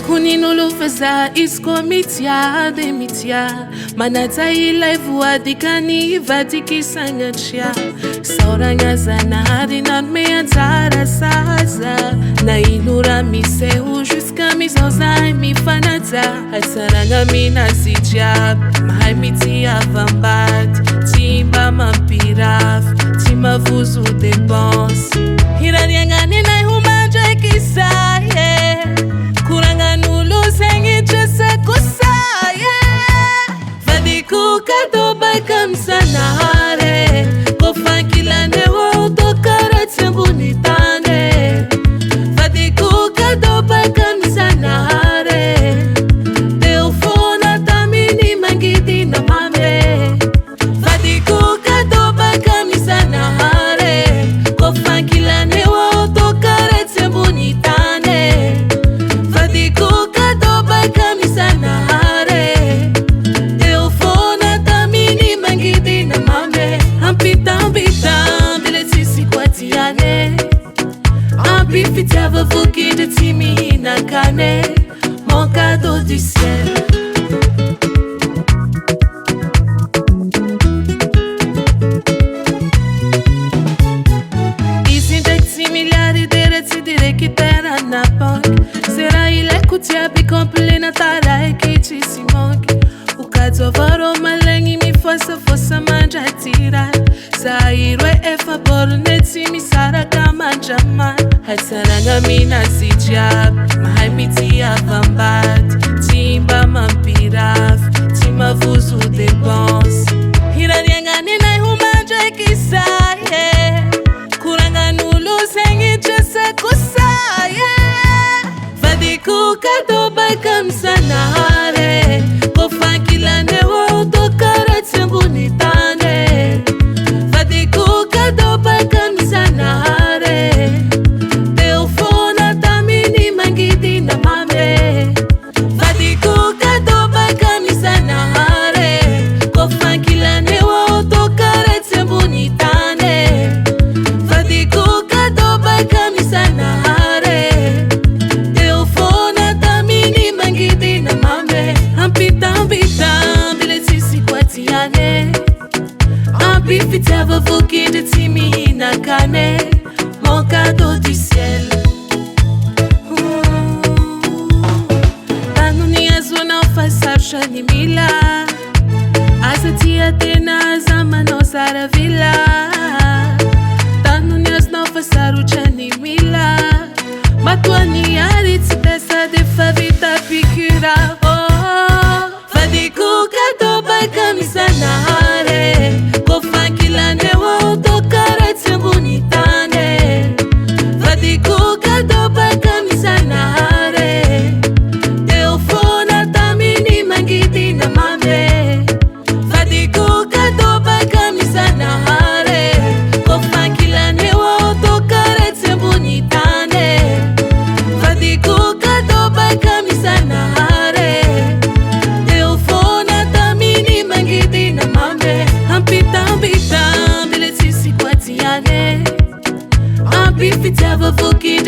Kuninulu feza iskomitia demitia manata ila vua dikani vadiki sangachia sauranga zanadi nan me antara saza na inura mi seu jusqu'à mi zozai mi fanata atsaranga mi nasijab mai miti avambat timba mampiraf tima vuzu dépense hiranyangane na humanja kisaye kuranga nulu sengi chese kusaye vadiku kadoba kamsanare kofankila newo tokara tsembunitane vadiku kadoba kamsanare teufona tamini mangiti na mame vadiku kadoba kamsanare kofankila newo tokara tsembunitane Kuka doba kamisa na hare Teofona tamini mangidi na mame Ampitam bile tisi kwa tiane Ampifitava vuki de timi na kane Mon cadeau du ciel Milhares de reti dire que terra na bank Será ele kutia bikompile na tara ekichi simonki Ukadzovaro malengi mi fosa manja tira Sairwe efa boru neti mi sara kama jama Hatsaranga mina sijab Mahai miti avambat Timba mampiraf Tima vuzu dépense Hiranyangane na humanja kisaye Kuranga nulu sengi chese kusaye Vadiku kadoba kamsanare Kofankila newo tokara tsembunitane Vadiku kadoba kamsanare Teufona tamini mangidi na mame Vadiku kadoba kamsanare Kofankila newo tokara tsembunitane Kuka doba kamisa na hare Teofona tamini mangidi na mame Ampitam bile tisi kwa tiane Ampifitava vuki de timi na kane Mon cadeau du ciel Tanuni azuna fasar ni mila Azatia tena zamano saravila Fasaru chani mila Matwani aritsi desa de favita pikira Oh Vadiku kadoba kamisa na hare Kofankila newo tokara tsembunitane Vadiku kadoba kamisa na hare Teofona tamini mangiti na mame Vadiku kadoba kamisa na hare Kofankila newo Kuka doba kamisa na hare Teofona tamini mangidi na mame Ampitam bile tisi kwa tiane Ampifitava vuki